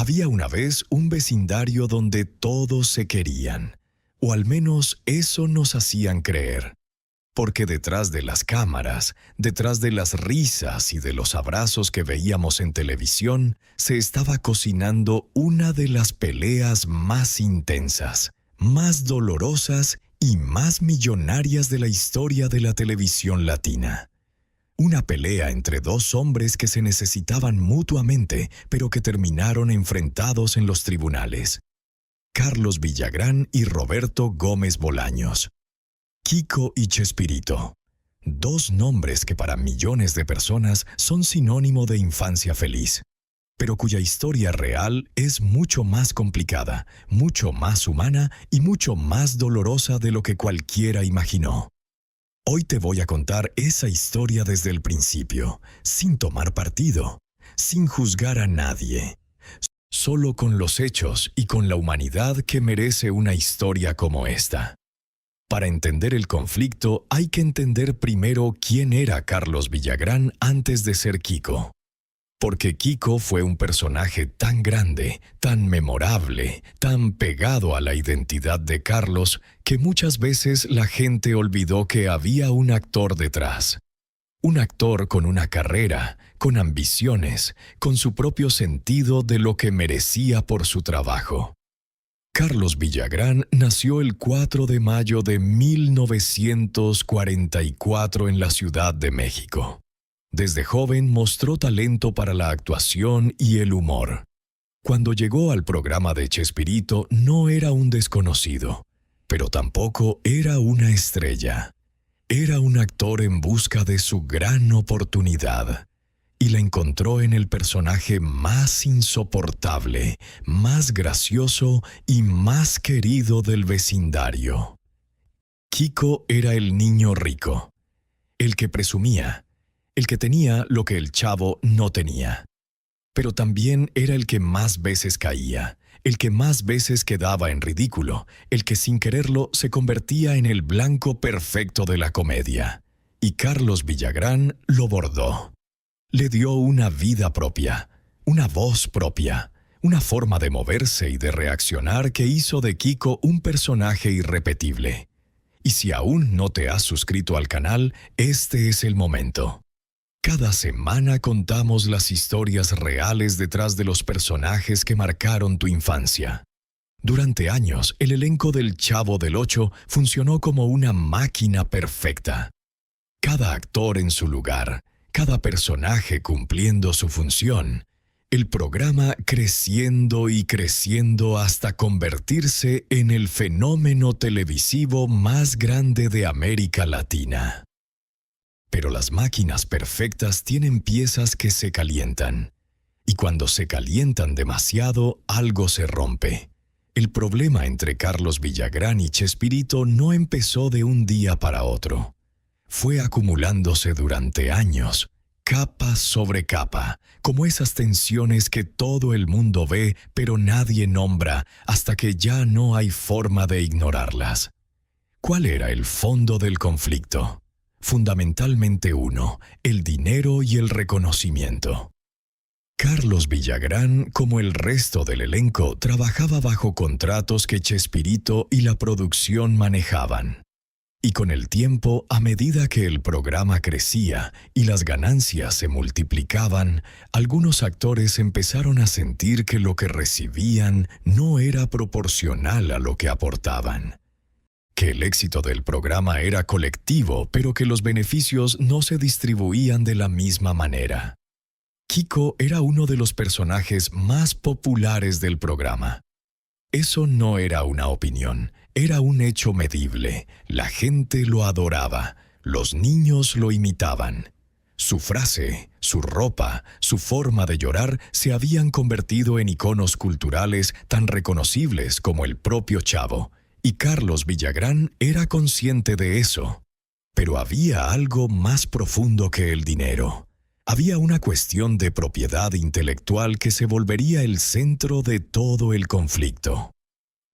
Había una vez un vecindario donde todos se querían, o al menos eso nos hacían creer. Porque detrás de las cámaras, detrás de las risas y de los abrazos que veíamos en televisión, se estaba cocinando una de las peleas más intensas, más dolorosas y más millonarias de la historia de la televisión latina. Una pelea entre dos hombres que se necesitaban mutuamente, pero que terminaron enfrentados en los tribunales. Carlos Villagrán y Roberto Gómez Bolaños. Kiko y Chespirito. Dos nombres que para millones de personas son sinónimo de infancia feliz, pero cuya historia real es mucho más complicada, mucho más humana y mucho más dolorosa de lo que cualquiera imaginó. Hoy te voy a contar esa historia desde el principio, sin tomar partido, sin juzgar a nadie, solo con los hechos y con la humanidad que merece una historia como esta. Para entender el conflicto hay que entender primero quién era Carlos Villagrán antes de ser Kiko. Porque Kiko fue un personaje tan grande, tan memorable, tan pegado a la identidad de Carlos, que muchas veces la gente olvidó que había un actor detrás. Un actor con una carrera, con ambiciones, con su propio sentido de lo que merecía por su trabajo. Carlos Villagrán nació el 4 de mayo de 1944 en la Ciudad de México. Desde joven mostró talento para la actuación y el humor. Cuando llegó al programa de Chespirito no era un desconocido, pero tampoco era una estrella. Era un actor en busca de su gran oportunidad. Y la encontró en el personaje más insoportable, más gracioso y más querido del vecindario. Kiko era el niño rico, el que presumía, el que tenía lo que el chavo no tenía. Pero también era el que más veces caía, el que más veces quedaba en ridículo, el que sin quererlo se convertía en el blanco perfecto de la comedia. Y Carlos Villagrán lo bordó. Le dio una vida propia, una voz propia, una forma de moverse y de reaccionar que hizo de Kiko un personaje irrepetible. Y si aún no te has suscrito al canal, este es el momento. Cada semana contamos las historias reales detrás de los personajes que marcaron tu infancia. Durante años, el elenco del Chavo del Ocho funcionó como una máquina perfecta. Cada actor en su lugar, cada personaje cumpliendo su función, el programa creciendo y creciendo hasta convertirse en el fenómeno televisivo más grande de América Latina. Pero las máquinas perfectas tienen piezas que se calientan, y cuando se calientan demasiado, algo se rompe. El problema entre Carlos Villagrán y Chespirito no empezó de un día para otro. Fue acumulándose durante años, capa sobre capa, como esas tensiones que todo el mundo ve pero nadie nombra hasta que ya no hay forma de ignorarlas. ¿Cuál era el fondo del conflicto? Fundamentalmente uno, el dinero y el reconocimiento. Carlos Villagrán, como el resto del elenco, trabajaba bajo contratos que Chespirito y la producción manejaban. Y con el tiempo, a medida que el programa crecía y las ganancias se multiplicaban, algunos actores empezaron a sentir que lo que recibían no era proporcional a lo que aportaban. Que el éxito del programa era colectivo, pero que los beneficios no se distribuían de la misma manera. Kiko era uno de los personajes más populares del programa. Eso no era una opinión. Era un hecho medible. La gente lo adoraba. Los niños lo imitaban. Su frase, su ropa, su forma de llorar se habían convertido en iconos culturales tan reconocibles como el propio Chavo. Y Carlos Villagrán era consciente de eso. Pero había algo más profundo que el dinero. Había una cuestión de propiedad intelectual que se volvería el centro de todo el conflicto.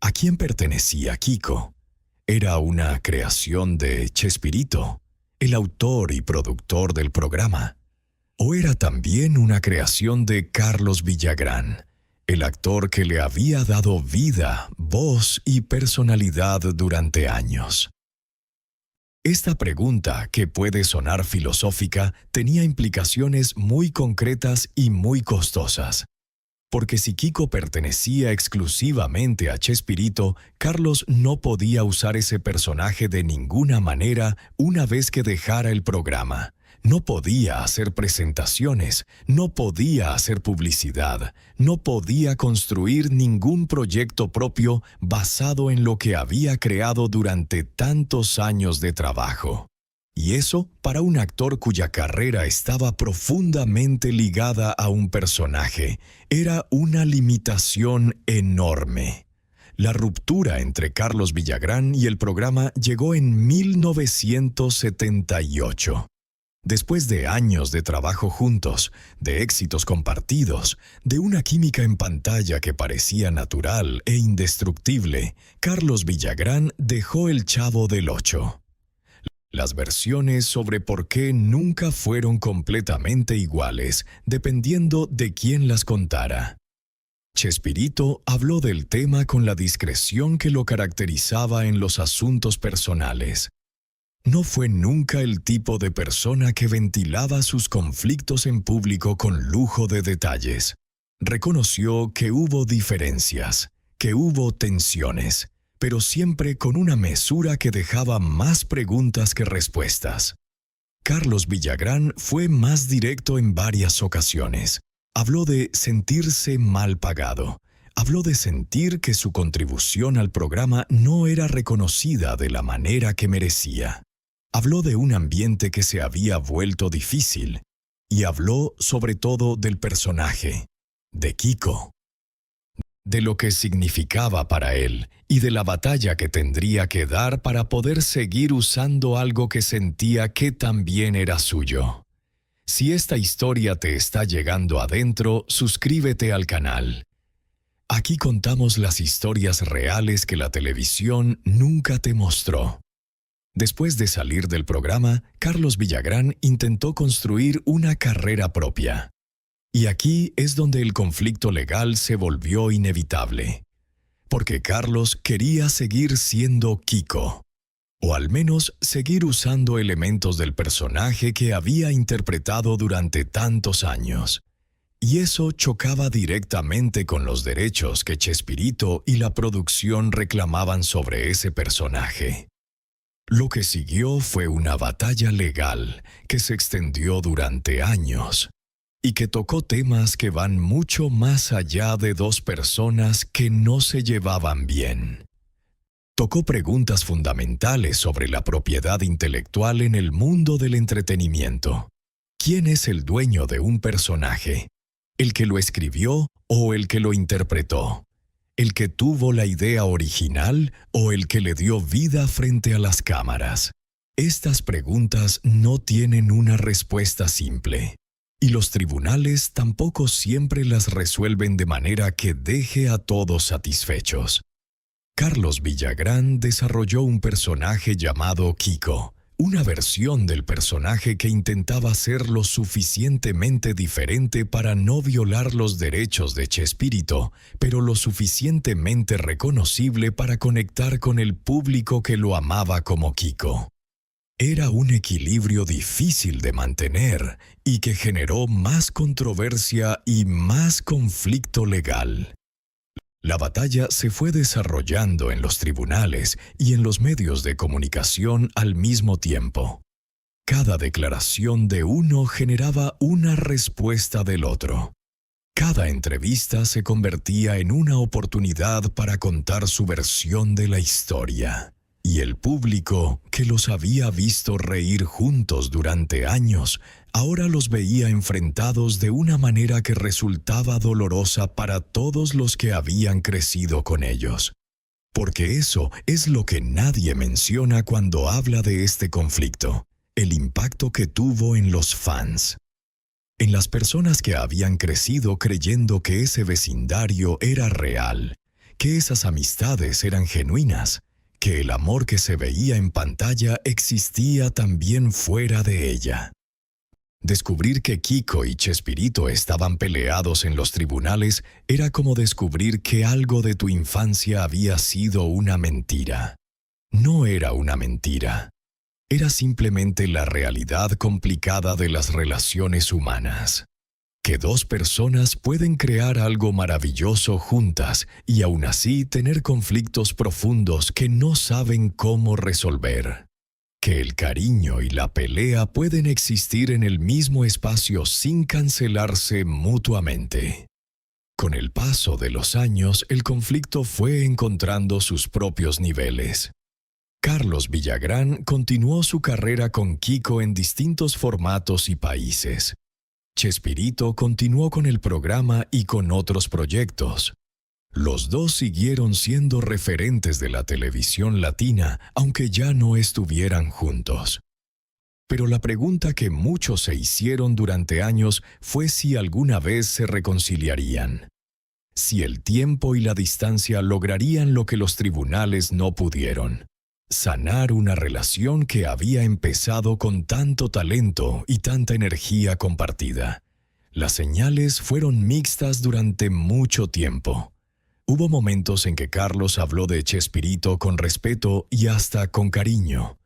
¿A quién pertenecía Kiko? ¿Era una creación de Chespirito, el autor y productor del programa? ¿O era también una creación de Carlos Villagrán, el actor que le había dado vida, voz y personalidad durante años. Esta pregunta, que puede sonar filosófica, tenía implicaciones muy concretas y muy costosas. Porque si Kiko pertenecía exclusivamente a Chespirito, Carlos no podía usar ese personaje de ninguna manera una vez que dejara el programa. No podía hacer presentaciones, no podía hacer publicidad, no podía construir ningún proyecto propio basado en lo que había creado durante tantos años de trabajo. Y eso, para un actor cuya carrera estaba profundamente ligada a un personaje, era una limitación enorme. La ruptura entre Carlos Villagrán y el programa llegó en 1978. Después de años de trabajo juntos, de éxitos compartidos, de una química en pantalla que parecía natural e indestructible, Carlos Villagrán dejó El Chavo del Ocho. Las versiones sobre por qué nunca fueron completamente iguales, dependiendo de quién las contara. Chespirito habló del tema con la discreción que lo caracterizaba en los asuntos personales. No fue nunca el tipo de persona que ventilaba sus conflictos en público con lujo de detalles. Reconoció que hubo diferencias, que hubo tensiones, pero siempre con una mesura que dejaba más preguntas que respuestas. Carlos Villagrán fue más directo en varias ocasiones. Habló de sentirse mal pagado. Habló de sentir que su contribución al programa no era reconocida de la manera que merecía. Habló de un ambiente que se había vuelto difícil. Y habló sobre todo del personaje, de Kiko. De lo que significaba para él y de la batalla que tendría que dar para poder seguir usando algo que sentía que también era suyo. Si esta historia te está llegando adentro, suscríbete al canal. Aquí contamos las historias reales que la televisión nunca te mostró. Después de salir del programa, Carlos Villagrán intentó construir una carrera propia. Y aquí es donde el conflicto legal se volvió inevitable. Porque Carlos quería seguir siendo Kiko. O al menos seguir usando elementos del personaje que había interpretado durante tantos años. Y eso chocaba directamente con los derechos que Chespirito y la producción reclamaban sobre ese personaje. Lo que siguió fue una batalla legal que se extendió durante años y que tocó temas que van mucho más allá de dos personas que no se llevaban bien. Tocó preguntas fundamentales sobre la propiedad intelectual en el mundo del entretenimiento. ¿Quién es el dueño de un personaje? ¿El que lo escribió o el que lo interpretó? ¿El que tuvo la idea original o el que le dio vida frente a las cámaras? Estas preguntas no tienen una respuesta simple, y los tribunales tampoco siempre las resuelven de manera que deje a todos satisfechos. Carlos Villagrán desarrolló un personaje llamado Kiko, una versión del personaje que intentaba ser lo suficientemente diferente para no violar los derechos de Chespirito, pero lo suficientemente reconocible para conectar con el público que lo amaba como Kiko. Era un equilibrio difícil de mantener y que generó más controversia y más conflicto legal. La batalla se fue desarrollando en los tribunales y en los medios de comunicación al mismo tiempo. Cada declaración de uno generaba una respuesta del otro. Cada entrevista se convertía en una oportunidad para contar su versión de la historia. Y el público, que los había visto reír juntos durante años, ahora los veía enfrentados de una manera que resultaba dolorosa para todos los que habían crecido con ellos. Porque eso es lo que nadie menciona cuando habla de este conflicto, el impacto que tuvo en los fans. En las personas que habían crecido creyendo que ese vecindario era real, que esas amistades eran genuinas, que el amor que se veía en pantalla existía también fuera de ella. Descubrir que Kiko y Chespirito estaban peleados en los tribunales era como descubrir que algo de tu infancia había sido una mentira. No era una mentira. Era simplemente la realidad complicada de las relaciones humanas. Que dos personas pueden crear algo maravilloso juntas y aún así tener conflictos profundos que no saben cómo resolver. Que el cariño y la pelea pueden existir en el mismo espacio sin cancelarse mutuamente. Con el paso de los años, el conflicto fue encontrando sus propios niveles. Carlos Villagrán continuó su carrera con Kiko en distintos formatos y países. Chespirito continuó con el programa y con otros proyectos. Los dos siguieron siendo referentes de la televisión latina, aunque ya no estuvieran juntos. Pero la pregunta que muchos se hicieron durante años fue si alguna vez se reconciliarían. Si el tiempo y la distancia lograrían lo que los tribunales no pudieron: sanar una relación que había empezado con tanto talento y tanta energía compartida. Las señales fueron mixtas durante mucho tiempo. Hubo momentos en que Carlos habló de Chespirito con respeto y hasta con cariño.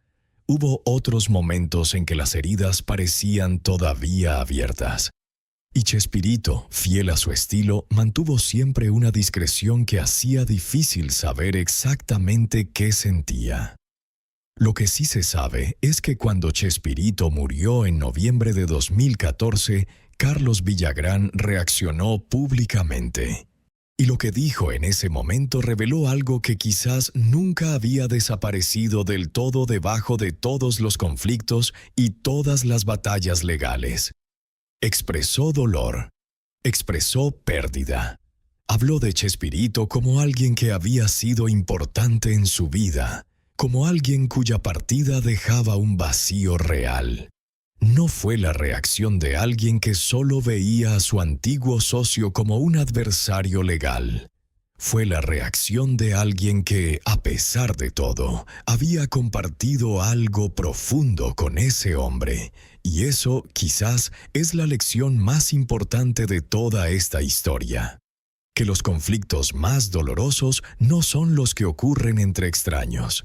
Hubo otros momentos en que las heridas parecían todavía abiertas. Y Chespirito, fiel a su estilo, mantuvo siempre una discreción que hacía difícil saber exactamente qué sentía. Lo que sí se sabe es que cuando Chespirito murió en noviembre de 2014, Carlos Villagrán reaccionó públicamente. Y lo que dijo en ese momento reveló algo que quizás nunca había desaparecido del todo debajo de todos los conflictos y todas las batallas legales. Expresó dolor, expresó pérdida. Habló de Chespirito como alguien que había sido importante en su vida, como alguien cuya partida dejaba un vacío real. No fue la reacción de alguien que solo veía a su antiguo socio como un adversario legal. Fue la reacción de alguien que, a pesar de todo, había compartido algo profundo con ese hombre. Y eso, quizás, es la lección más importante de toda esta historia. Que los conflictos más dolorosos no son los que ocurren entre extraños.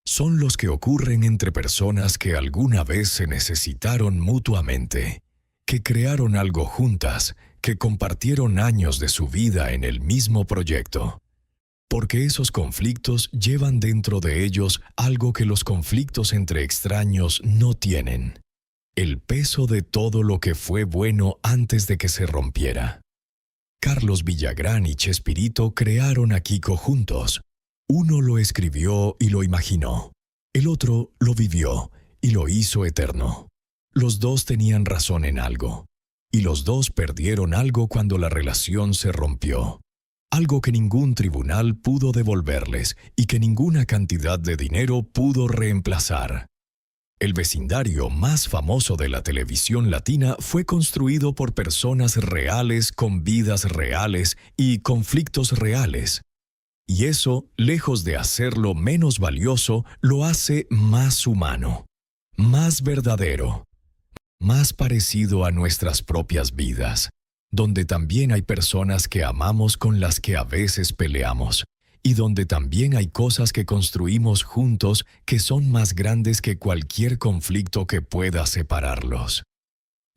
Son los que ocurren entre personas que alguna vez se necesitaron mutuamente, que crearon algo juntas, que compartieron años de su vida en el mismo proyecto. Porque esos conflictos llevan dentro de ellos algo que los conflictos entre extraños no tienen: el peso de todo lo que fue bueno antes de que se rompiera. Carlos Villagrán y Chespirito crearon a Kiko juntos. Uno lo escribió y lo imaginó. El otro lo vivió y lo hizo eterno. Los dos tenían razón en algo. Y los dos perdieron algo cuando la relación se rompió. Algo que ningún tribunal pudo devolverles y que ninguna cantidad de dinero pudo reemplazar. El vecindario más famoso de la televisión latina fue construido por personas reales con vidas reales y conflictos reales. Y eso, lejos de hacerlo menos valioso, lo hace más humano, más verdadero, más parecido a nuestras propias vidas, donde también hay personas que amamos con las que a veces peleamos, y donde también hay cosas que construimos juntos que son más grandes que cualquier conflicto que pueda separarlos.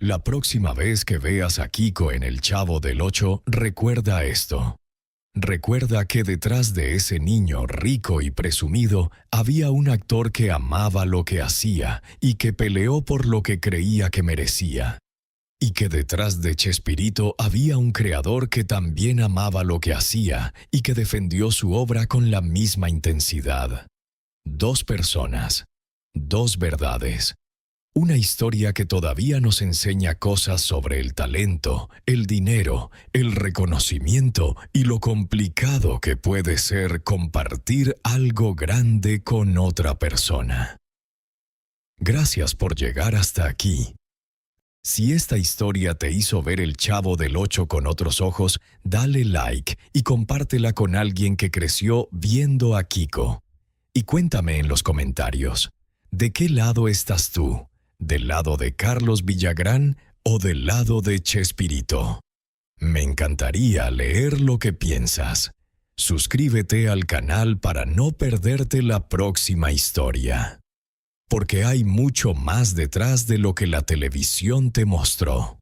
La próxima vez que veas a Kiko en El Chavo del Ocho, recuerda esto. Recuerda que detrás de ese niño rico y presumido había un actor que amaba lo que hacía y que peleó por lo que creía que merecía. Y que detrás de Chespirito había un creador que también amaba lo que hacía y que defendió su obra con la misma intensidad. Dos personas, dos verdades. Una historia que todavía nos enseña cosas sobre el talento, el dinero, el reconocimiento y lo complicado que puede ser compartir algo grande con otra persona. Gracias por llegar hasta aquí. Si esta historia te hizo ver El Chavo del Ocho con otros ojos, dale like y compártela con alguien que creció viendo a Kiko. Y cuéntame en los comentarios, ¿de qué lado estás tú? ¿Del lado de Carlos Villagrán o del lado de Chespirito? Me encantaría leer lo que piensas. Suscríbete al canal para no perderte la próxima historia. Porque hay mucho más detrás de lo que la televisión te mostró.